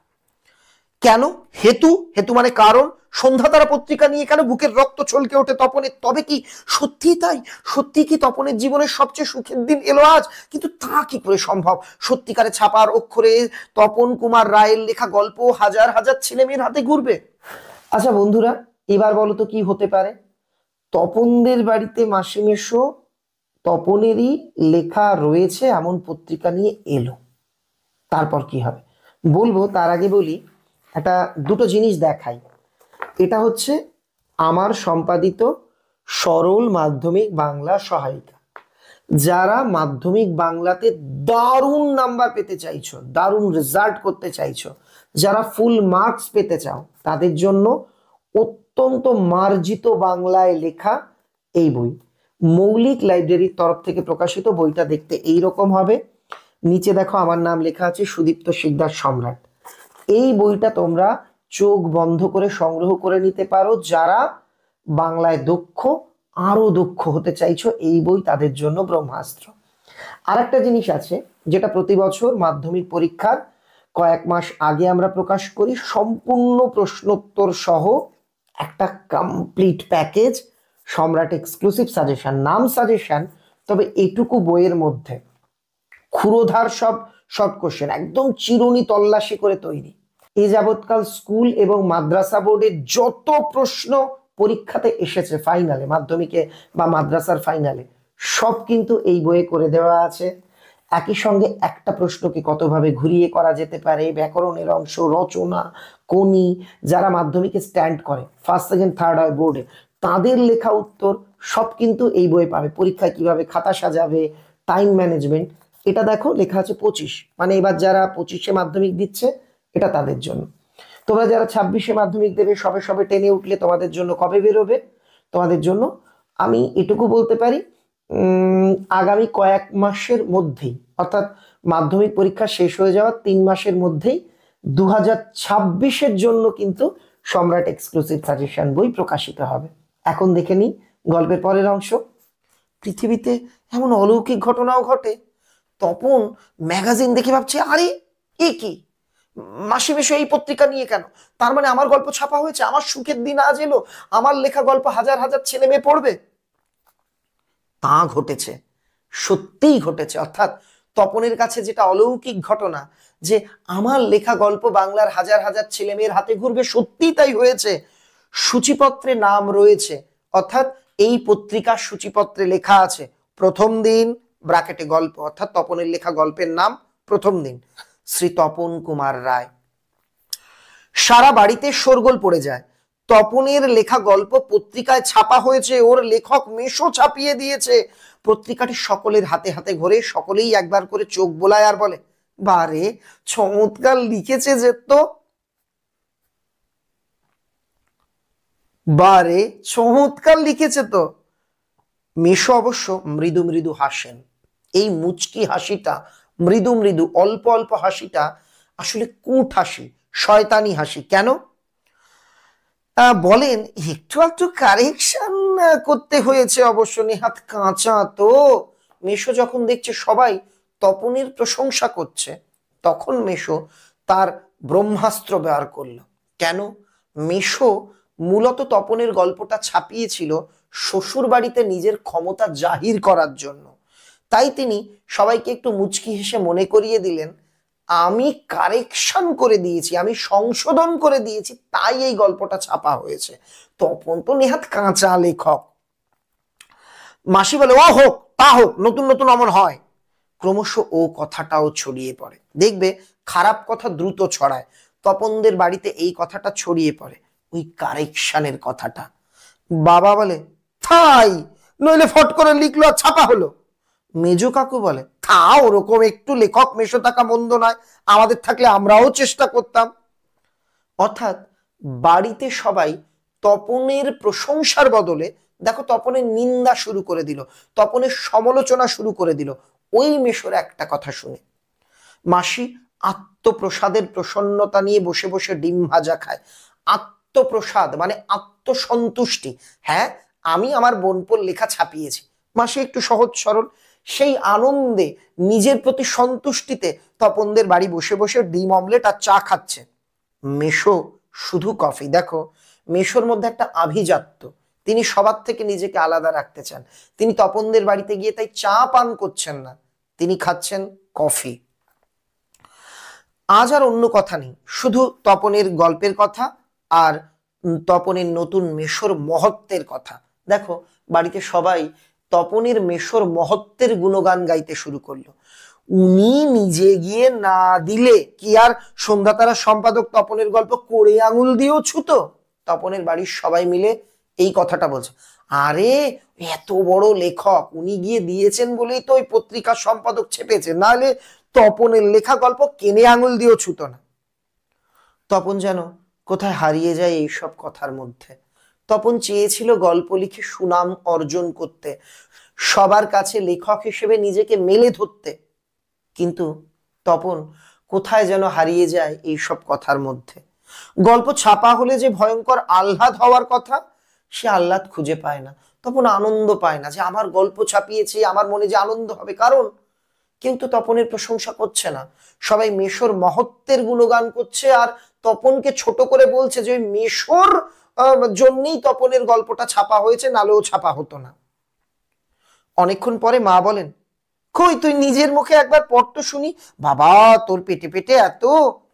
কেন? হেতু, হেতু মানে কারণ। সন্ধ্যাতারা পত্রিকা নিয়ে কেন বুকের রক্ত ছলকে ওঠে তপনের। তবে কি সত্যি তাই? সত্যি কি তপনের জীবনের সবচেয়ে সুখের দিন এলো আজ? কিন্তু তা কি করে সম্ভব? সত্যিকারে ছাপার অক্ষরে তপন কুমার রায়ের লেখা গল্প হাজার হাজার ছেলে মেয়ের হাতে ঘুরবে। আচ্ছা বন্ধুরা, এবার বলো তো কি হতে পারে? তপনদের বাড়িতে মাসি মেশো তপনেরই লেখা রয়েছে এমন পত্রিকা নিয়ে এলো, তারপর কি হবে বলবো। তার আগে বলি, একটা দুটো জিনিস দেখাই। এটা হচ্ছে আমার সম্পাদিত সরল মাধ্যমিক বাংলা সহায়িকা। যারা মাধ্যমিক বাংলাতে দারুণ নাম্বার পেতে চাইছো, দারুণ রেজাল্ট করতে চাইছো, যারা ফুল মার্কস পেতে চাও, তাদের জন্য অত্যন্ত মার্জিত বাংলায় লেখা এই বই। মৌলিক লাইব্রেরির তরফ থেকে প্রকাশিত। বইটা দেখতে এইরকম হবে। নিচে দেখো আমার নাম লেখা আছে, সুদীপ্ত শিকদার সম্রাট। এই বইটা তোমরা চোখ বন্ধ করে সংগ্রহ করে নিতে পারো। যারা বাংলায় দক্ষ, আরো দক্ষ হতে চাইছো, এই বই তাদের জন্য ব্রহ্মাস্ত্র। আর একটা জিনিস আছে, যেটা প্রতি বছর মাধ্যমিক পরীক্ষার কয়েক মাস আগে আমরা প্রকাশ করি, সম্পূর্ণ প্রশ্নোত্তর সহ একটা কমপ্লিট প্যাকেজ, সম্রাট এক্সক্লুসিভ সাজেশন। নাম সাজেশন, তবে এটুকু বইয়ের মধ্যে ক্ষুরোধার সব শর্ট কোশ্চেন, একদম চিরুনি তল্লাশি করে তৈরি। এ যাবৎকাল স্কুল এবং মাদ্রাসা বোর্ডের যত প্রশ্ন পরীক্ষাতে এসেছে, ফাইনালে, মাধ্যমিকে বা মাদ্রাসার ফাইনালে, সব কিন্তু এই বইয়ে করে দেওয়া আছে। একই সঙ্গে একটা প্রশ্নকে কতভাবে ঘুরিয়ে করা যেতে পারে, ব্যাকরণের অংশ, রচনা, কোনি, যারা মাধ্যমিকে স্ট্যান্ড করে, ফার্স্ট সেকেন্ড থার্ড হয় বোর্ডে, তাদের লেখা উত্তর সব কিন্তু এই বইয়ে পাবে। পরীক্ষায় কিভাবে খাতা সাজাবে, টাইম ম্যানেজমেন্ট, এটা দেখো লেখা আছে 25, মানে এবার যারা 25-এ মাধ্যমিক দিচ্ছে এটা তাদের জন্য। তোমরা যারা 26-এ মাধ্যমিক দেবে, সবে সবে টেনে উঠলে, তোমাদের জন্য কবে বেরোবে? তোমাদের জন্য আমি এটুকু বলতে পারি, আগামী কয়েক মাসের মধ্যেই, অর্থাৎ মাধ্যমিক পরীক্ষা শেষ হয়ে যাওয়ার 3 মাসের মধ্যেই 2026-এর জন্য কিন্তু সম্রাট এক্সক্লুসিভ সাজেশন বই প্রকাশিত হবে। এখন দেখে নিই গল্পের পরের অংশ। পৃথিবীতে এমন অলৌকিক ঘটনাও ঘটে। তপন ম্যাগাজিন দেখে ভাবছে, আরে এ কি, মাসি মেশো এই পত্রিকা নিয়ে কেন? তার মানে আমার গল্প ছাপা হয়েছে, আমার সুখের দিন আজ এলো, আমার লেখা গল্প হাজার হাজার ছেলে মেয়ে পড়বে। তা ঘটেছে, সত্যিই ঘটেছে। অর্থাৎ তপনের কাছে যেটা অলৌকিক ঘটনা, যে আমার লেখা গল্প বাংলার হাজার হাজার ছেলে মেয়ের হাতে ঘুরবে, সত্যিই তাই হয়েছে। সূচিপত্রে নাম রয়েছে, অর্থাৎ এই পত্রিকার সূচিপত্রে লেখা আছে প্রথম দিন, ব্র্যাকেটে গল্প, অর্থাৎ তপনের লেখা গল্পের নাম প্রথম দিন, শ্রী তপন কুমার রায়। সারা বাড়িতে শোরগোল পড়ে যায়। তপনের লেখা গল্প পত্রিকায় ছাপা হয়েছে, ওর লেখক মেশো ছাপিয়ে দিয়েছে। পত্রিকাটি সকলের হাতে হাতে ঘোরে, সকলেই একবার করে চোখ বোলায় আর বলে, বারে চমৎকার লিখেছে যে তো, বারে চমৎকার লিখেছে তো। মেশো অবশ্য মৃদু মৃদু হাসেন। এই মুচকি হাসিটা, মৃদু মৃদু অল্প অল্প হাসিটা আসলে কূট হাসি, শয়তানি হাসি। কেন? বলেন একটু একটু কারেকশন করতে হয়েছে অবশ্য, নেহাত কাঁচা তো। মেশো যখন দেখছে সবাই তপনের প্রশংসা করছে, তখন মেশো তার ব্রহ্মাস্ত্র ব্যবহার করলো। কেন? মেশো মূলত তপনের গল্পটা ছাপিয়েছিল শ্বশুর বাড়িতে নিজের ক্ষমতা জাহির করার জন্য। তাই তিনি সবাইকে একটু মুচকি হেসে মনে করিয়ে দিলেন, আমি কারেকশন করে দিয়েছি, আমি সংশোধন করে দিয়েছি, তাই এই গল্পটা ছাপা হয়েছে। তপন তো নেহাত কাঁচা লেখক। মাসি বলে, ও হোক, তা হোক, নতুন নতুন অমন হয়। ক্রমশ ও কথাটাও ছড়িয়ে পড়ে। দেখবে খারাপ কথা দ্রুত ছড়ায়, তপনদের বাড়িতে এই কথাটা ছড়িয়ে পড়ে, ওই কারেকশনের কথাটা। বাবা বলে, তাই? নইলে ফট করে লিখলো আর ছাপা হলো। মেজো কাকু বলে, তা ওরকম একটু লেখক মেশো থাকা মন্দ নয়, আমাদের থাকলে আমরাও চেষ্টা করতাম। অর্থাৎ বাড়িতে সবাই তপনের প্রশংসার বদলে দেখো তপনের নিন্দা শুরু করে দিল, তপনের সমালোচনা শুরু করে দিল ওই মেশোর একটা কথা শুনে। মাসি আত্মপ্রসাদের প্রসন্নতা নিয়ে বসে বসে ডিম ভাজা খায়। আত্মপ্রসাদ মানে আত্মসন্তুষ্টি। হ্যাঁ, আমি আমার বোনপোর লেখা ছাপিয়েছি। মাসি একটু সহজ সরল, সেই আনন্দে, নিজের প্রতি সন্তুষ্টিতে তপনদের বাড়ি বসে বসে ডিম অমলেট আর চা খাচ্ছে। মেশো শুধু কফি। দেখো মেশোর মধ্যে একটা আভিজাত্য, তিনি সবার থেকে নিজেকে আলাদা রাখতে চান। তিনি তপনদের বাড়িতে গিয়ে তাই চা পান করছেন না, তিনি খাচ্ছেন কফি। আজ আর অন্য কথা নেই, শুধু তপনের গল্পের কথা আর তপনের নতুন মেশোর মহত্বের কথা। দেখো বাড়িতে সবাই তপনের মেশোর মহত্বের গুণগান গাইতে শুরু করলো। উনি নিজে গিয়ে না দিলে কি আর সন্ধ্যা তারা সম্পাদক তপনের গল্প কোড়ে আঙুল দিয়েও ছুতো? তপনের বাড়ির সবাই মিলে এই কথাটা বলছে, আরে এত বড় লেখক, উনি গিয়ে দিয়েছেন বলেই তো ওই পত্রিকার সম্পাদক ছেপেছে, নাহলে তপনের লেখা গল্প কেনে আঙুল দিয়েও ছুতো না। তপন যেন কোথায় হারিয়ে যায় এইসব কথার মধ্যে। তপন চেয়েছিল গল্প লিখে সুনাম অর্জন করতে, সবার কাছে লেখক হিসেবে নিজেকে মেলে ধরতে, কিন্তু তপন কোথায় যেন হারিয়ে যায় এইসব কথার মধ্যে। গল্প ছাপা হলে যে ভয়ঙ্কর আহ্লাদ হওয়ার কথা, সে আহ্লাদ খুঁজে পায় না। তপন আনন্দ পায় না যে আমার গল্প ছাপিয়েছে, আমার মনে যে আনন্দ হবে, কারণ কেউ তো তপনের প্রশংসা করছে না। সবাই মেশোর মহত্বের গুণগান করছে আর তপনকে ছোট করে বলছে যে ওই মেশোর জন্যই তপনের গল্পটা ছাপা হয়েছে, নালেও ছাপা হতো না। অনেকক্ষণ পরে মা বলেন, কই তুই নিজের মুখে একবার পড় তো শুনি। বাবা তোর পেটে পেটে এত।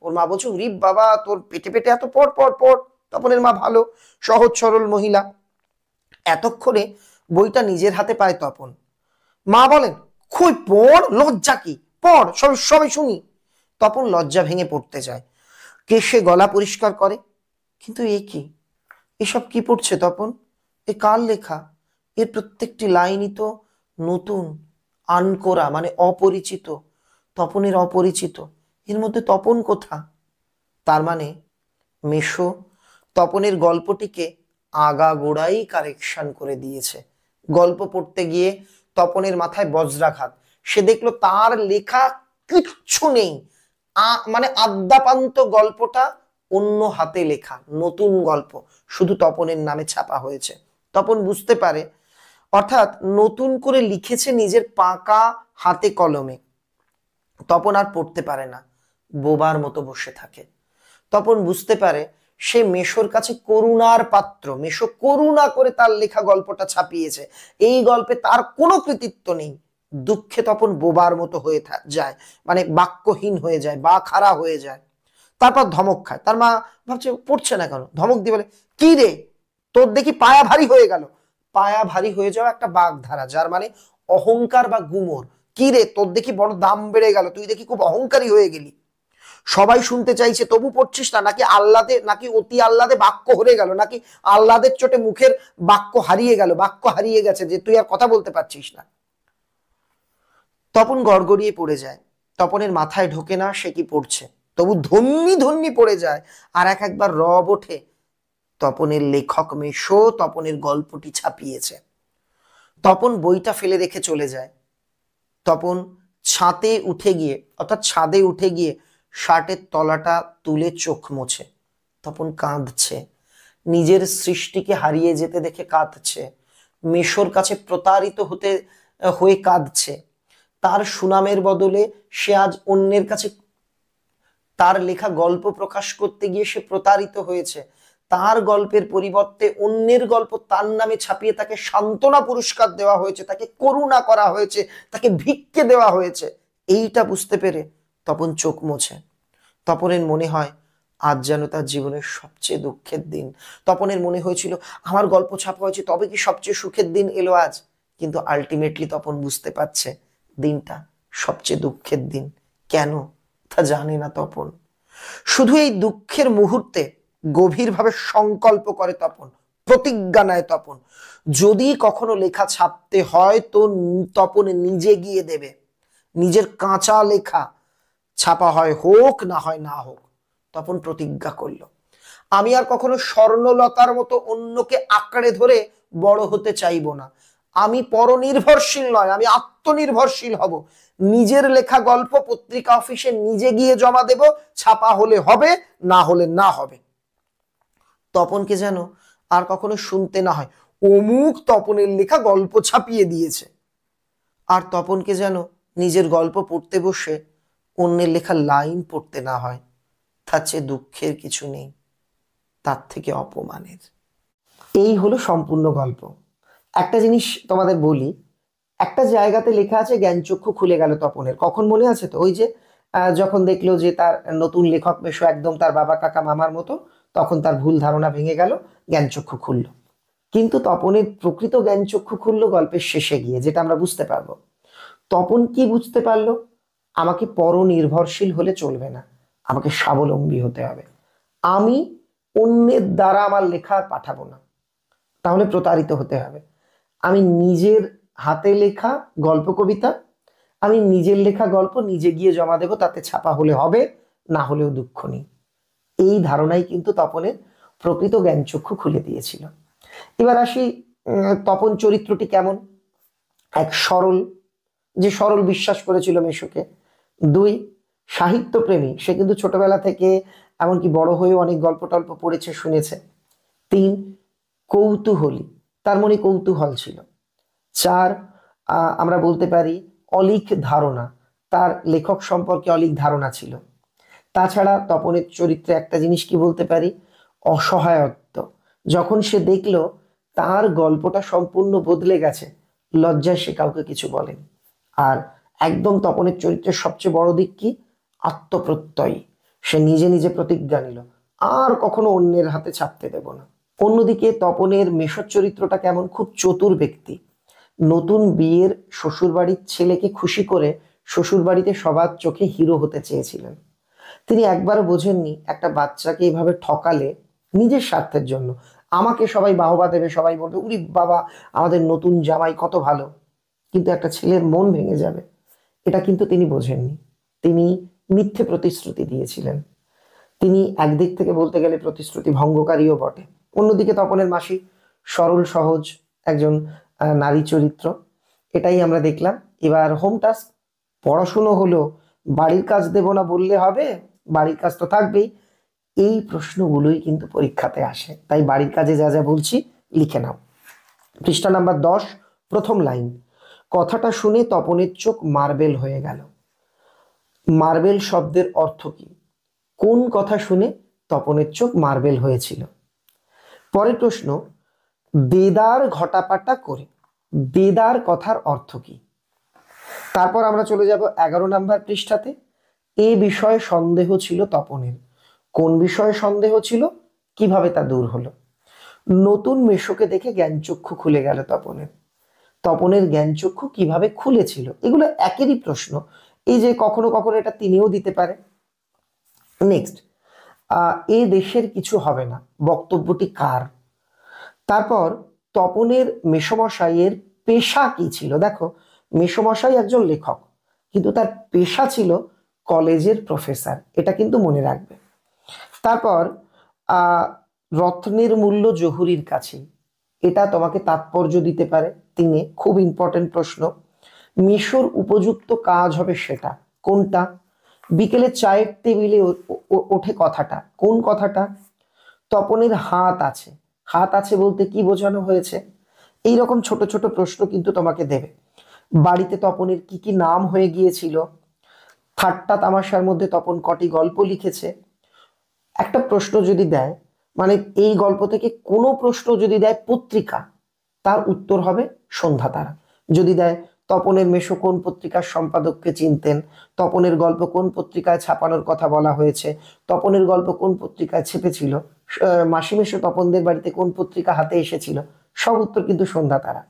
ওর মা বলছে, উরি বাবা তোর পেটে পেটে এত, পড় পড় পড়। তপনের মা ভালো সহজ সরল মহিলা। এতক্ষণে বইটা নিজের হাতে পায় তপন। মা বলেন, কই পড়, লজ্জা কি, পড়, সবাই সবাই শুনি। তপন লজ্জা ভেঙে পড়তে যায়, কেশে গলা পরিষ্কার করে। কিন্তু এ কি, এসব কি পড়ছে তপন? এ কার লেখা? এর প্রত্যেকটি লাইনই তো নতুন, আনকোরা, মানে অপরিচিত। তপনের অপরিচিত, এর মধ্যে তপন কোথা? তার মানে মেশো তপনের গল্পটিকে আগাগোড়াই কারেকশন করে দিয়েছে। গল্প পড়তে গিয়ে তপনের মাথায় বজ্রাঘাত, সে দেখলো তার লেখা কিচ্ছু নেই, মানে আদ্যাপান্ত গল্পটা অন্য হাতে লেখা নতুন গল্প শুধু তপনের নামে ছাপা হয়েছে। তপন বুঝতে পারে, অর্থাৎ নতুন করে লিখেছে নিজের পাকা হাতে কলমে। তপন আর পড়তে পারে না, বোবার মতো বসে থাকে। তপন বুঝতে পারে সে মেশোর কাছে করুণার পাত্র, মেশো করুণা করে তার লেখা গল্পটা ছাপিয়েছে, এই গল্পে তার কোনো কৃতিত্ব নেই। দুঃখে তপন বোবার মতো হয়ে যায়, মানে বাক্যহীন হয়ে যায়, বা খাড়া হয়ে যায়। তারপর ধমক খায়। তার মা ভাবছে পড়ছে না কেন, ধমক দিয়ে বলে, কি রে তোর দেখি পায়া ভারী হয়ে গেল। পায়া ভারী হয়ে যাওয়া একটা বাগধারা, যার মানে অহংকার বা গুমর। কি রে তোর দেখি বড় দাম বেড়ে গেল, তুই দেখি খুব অহংকারী হয়ে গেলি। সবাই শুনতে চাইছে তবু পড়ছিস না, নাকি আহ্লাদে, নাকি অতি আহ্লাদে বাক্য হরে গেল, নাকি আহ্লাদের চোটে মুখের বাক্য হারিয়ে গেল, বাক্য হারিয়ে গেছে যে তুই আর কথা বলতে পারছিস না। তপন গড়গড়িয়ে পড়ে যায়। তপনের মাথায় ঢোকে না সে কি পড়ছে, তবু ধন্যি ধন্যি পড়ে যায়। আর একবার রব ওঠে, তপনের লেখক মেশো তপনের গল্পটি ছাপিয়েছে। তপন বইটা ফেলে রেখে চলে যায়। তপন ছাদে উঠে গিয়ে শার্টের তলাটা তুলে চোখ মোছে। তপন কাঁদছে, নিজের সৃষ্টিকে হারিয়ে যেতে দেখে কাঁদছে, মেশোর কাছে প্রতারিত হয়ে কাঁদছে। তার সুনামের বদলে সে আজ অন্যের কাছে তার লেখা গল্প প্রকাশ করতে গিয়ে সে প্রতারিত হয়েছে। তার গল্পের পরিবর্তে অন্যের গল্প তার নামে ছাপিয়ে তাকে সান্ত্বনা পুরস্কার দেওয়া হয়েছে, তাকে করুণা করা হয়েছে, তাকে ভিক্ষে দেওয়া হয়েছে। এইটা বুঝতে পেরে তপন চোখ মোছে। তপনের মনে হয় আজ যেন তার জীবনের সবচেয়ে দুঃখের দিন। তপনের মনে হয়েছিল আমার গল্প ছাপা হয়েছে, তবে কি সবচেয়ে সুখের দিন এলো আজ। কিন্তু আলটিমেটলি তপন বুঝতে পারছে দিনটা সবচেয়ে দুঃখের দিন। কেন তা জানে না তপন। শুধু এই দুঃখের মুহূর্তে গভীরভাবে সংকল্প করে তপন, প্রতিজ্ঞা নেয় তপন, যদি কখনো লেখা ছাপতে হয় তো তপন নিজে গিয়ে দেবে। নিজের কাঁচা লেখা ছাপা হয় হোক না হয় না হোক। তপন প্রতিজ্ঞা করল, আমি আর কখনো স্বর্ণলতার মতো অন্যকে আঁকড়ে ধরে বড় হতে চাইব না। আমি পরনির্ভরশীল নয়, আমি আত্মনির্ভরশীল হব। নিজের লেখা গল্প পত্রিকা অফিসে নিজে গিয়ে জমা দেব, ছাপা হলে হবে, না হলে না হবে। তপনকে যেন আর কখনো শুনতে না হয় অমুক তপনের লেখা গল্প ছাপিয়ে দিয়েছে। আর তপনকে যেন নিজের গল্প পড়তে বসে অন্যের লেখা লাইন পড়তে না হয়। তার চেয়ে দুঃখের কিছু নেই, তার থেকে অপমানের। এই হলো সম্পূর্ণ গল্প। একটা জিনিস তোমাদের বলি, একটা জায়গাতে লেখা আছে জ্ঞানচক্ষু খুলে গেল তপনের। কখন মনে আছে তো? ওই যে যখন দেখলো যে তার নতুন লেখক মেশো একদম তার বাবা কাকা মামার মতো, তখন তার ভুল ধারণা ভেঙে গেল, জ্ঞানচক্ষু খুলল। কিন্তু তপনের প্রকৃত জ্ঞানচক্ষু খুলল গল্পের শেষে গিয়ে, যেটা আমরা বুঝতে পারবো। তপন কি বুঝতে পারলো? আমাকে পরনির্ভরশীল হলে চলবে না, আমাকে স্বাবলম্বী হতে হবে। আমি অন্যের দ্বারা আমার লেখা পাঠাবো না, তাহলে প্রতারিত হতে হবে। আমি নিজের হাতে লেখা গল্প কবিতা, আমি নিজের লেখা গল্প নিজে গিয়ে জমা দেব, তাতে ছাপা হলে হবে, না হলেও দুঃখ নেই। এই ধারণাই কিন্তু তপনের প্রকৃত জ্ঞানচক্ষু খুলে দিয়েছিল। এবার আসি তপন চরিত্রটি কেমন। এক সরল, যে সরল বিশ্বাস করেছিল মেশোকে। দুই, সাহিত্যপ্রেমী, সে কিন্তু ছোটবেলা থেকে এমনকি বড় হয়েও অনেক গল্প টল্প পড়েছে শুনেছে। তিন, কৌতূহলী, তার মনে কৌতূহল ছিল। চার, আমরা বলতে পারি অলিক ধারণা, তার লেখক সম্পর্কে অলিক ধারণা ছিল। তাছাড়া তপনের চরিত্রে একটা জিনিস কি বলতে পারি, অসহায়ত্ব। যখন সে দেখলো তার গল্পটা সম্পূর্ণ বদলে গেছে, লজ্জায় সে কাউকে কিছু বলেনি। আর একদম তপনের চরিত্রের সবচেয়ে বড় দিক কি, আত্মপ্রত্যয়ী। সে নিজে নিজে প্রতিজ্ঞা নিল আর কখনো অন্যের হাতে ছাপতে দেব না। অন্যদিকে তপনের মেশর চরিত্রটা কেমন, খুব চতুর ব্যক্তি। নতুন বিয়ের শ্বশুরবাড়ির ছেলেকে খুশি করে শ্বশুরবাড়িতে সবার চোখে হিরো হতে চেয়েছিলেন। তিনি একবারও বোঝেননি একটা বাচ্চাকে এইভাবে ঠকালে নিজের স্বার্থের জন্য, আমাকে সবাই বাহবা দেবে, সবাই বলবে উরি বাবা আমাদের নতুন জামাই কত ভালো, কিন্তু একটা ছেলের মন ভেঙে যাবে, এটা কিন্তু তিনি বোঝেননি। তিনি মিথ্যে প্রতিশ্রুতি দিয়েছিলেন। তিনি একদিক থেকে বলতে গেলে প্রতিশ্রুতি ভঙ্গকারীও বটে। অন্যদিকে তপনের মাসি সরল সহজ একজন নারী চরিত্র, এটাই আমরা দেখলাম। এবার হোম টাস্ক, পড়াশুনো হলো, বাড়ির কাজ দেব না বললে হবে, বাড়ির কাজ তো থাকবেই। এই প্রশ্নগুলোই কিন্তু পরীক্ষাতে আসে, তাই বাড়ির কাজে যা যা বলছি লিখে নাও। পৃষ্ঠা নাম্বার 10, প্রথম লাইন, কথাটা শুনে তপনের চোখ মার্বেল হয়ে গেল। মার্বেল শব্দের অর্থ কি? কোন কথা শুনে তপনের চোখ মার্বেল হয়েছিল? পরের প্রশ্ন, দেদার ঘটাপাটা করে, দেদার কথার অর্থ কি? তারপর আমরা চলে যাব 11 নাম্বার পৃষ্ঠাতে। এ বিষয়ে সন্দেহ ছিল তপনের। কোন বিষয়ে সন্দেহ ছিল, কিভাবে তা দূর হলো? নতুন মেশোকে দেখে জ্ঞানচক্ষু খুলে গেল তপনের। তপনের জ্ঞানচক্ষু কিভাবে খুলেছিল, এগুলো একেরই প্রশ্ন। এই যে কখনো কখনো এটা তিনিও দিতে পারে। নেক্সট, এ দেশের কিছু হবে না, বক্তব্যটি কার? তারপর তপনের মেসোমশাইয়ের পেশা কি ছিল? দেখো, মেসোমশাই একজন লেখক, কিন্তু তার পেশা ছিল কলেজের প্রফেসর, এটা কিন্তু মনে রাখবে। তারপর রত্নের মূল্য জহুরির কাছে, এটা তোমাকে তাৎপর্য দিতে পারে। তিনে, খুব ইম্পর্টেন্ট প্রশ্ন, মেশোর উপযুক্ত কাজ হবে সেটা কোনটা? বিকেলে চায়ের টেবিলে ওঠে কথাটা, কোন কথাটা? তপনের হাত আছে। হাত আছে বলতে কি বোঝানো হয়েছে? এইরকম ছোট ছোট প্রশ্ন কিন্তু তোমাকে দেবে। বাড়িতে তপনের কি কি নাম হয়ে গিয়েছিল? ঠাট্টা তামাশার মধ্যে তপন কটি গল্প লিখেছে? একটা প্রশ্ন যদি দেয়, মানে এই গল্প থেকে কোনো প্রশ্ন যদি দেয় পত্রিকা, তার উত্তর হবে সন্ধ্যা তারা। যদি দেয় তপনের মেশো কোন পত্রিকার সম্পাদককে চিনতেন, তপনের গল্প কোন পত্রিকায় ছাপানোর কথা বলা হয়েছে, তপনের গল্প কোন পত্রিকায় ছেপেছিল, মাসি মেশো তপনদের বাড়িতে কোন পত্রিকা হাতে এসেছিল, সব উত্তর কিন্তু সন্ধ্যা তারা।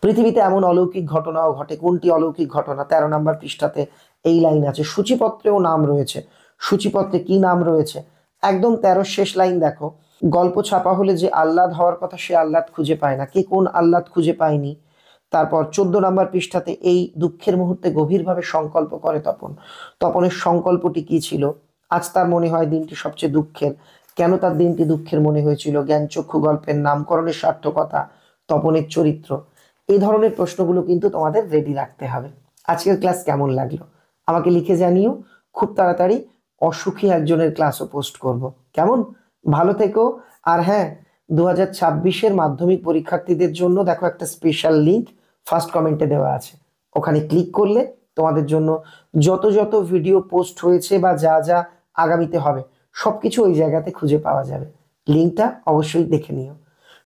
পৃথিবীতে এমন অলৌকিক ঘটনাও ঘটে, কোনটি অলৌকিক ঘটনা? 13 নম্বর পৃষ্ঠাতে এই লাইন আছে। সূচিপত্রেও নাম রয়েছে। সূচিপত্রে কি নাম রয়েছে? একদম 13 শেষ লাইন দেখো, গল্প ছাপা হলে যে আহ্লাদ হওয়ার কথা সে আহ্লাদ খুঁজে পায় না, কে কোন আহ্লাদ খুঁজে পায়নি? তারপর 14 নম্বর পৃষ্ঠাতে এই দুঃখের মুহূর্তে গভীরভাবে সংকল্প করে তপন। তপনের সংকল্পটি কি ছিল? আজ তার মনে হয় দিনটি সবচেয়ে দুঃখের। কেন তার দিনটি দুঃখের মনে হয়েছিল? জ্ঞানচক্ষু গল্পের নামকরণের সার্থকতা, তপনের চরিত্র, এই ধরনের প্রশ্নগুলো কিন্তু তোমাদের রেডি রাখতে হবে। আজকের ক্লাস কেমন লাগলো আমাকে লিখে জানিও। খুব তাড়াতাড়ি অসুখী একজনের ক্লাসও পোস্ট করব। কেমন? ভালো থেকো। আর হ্যাঁ, 2026-এর মাধ্যমিক পরীক্ষার্থীদের জন্য দেখো একটা স্পেশাল লিঙ্ক ফার্স্ট কমেন্টে দেওয়া আছে, ওখানে ক্লিক করলে তোমাদের জন্য যত যত ভিডিও পোস্ট হয়েছে বা যা যা আগামীতে হবে সবকিছু ওই জায়গাতে খুঁজে পাওয়া যাবে। লিঙ্কটা অবশ্যই দেখে নিও।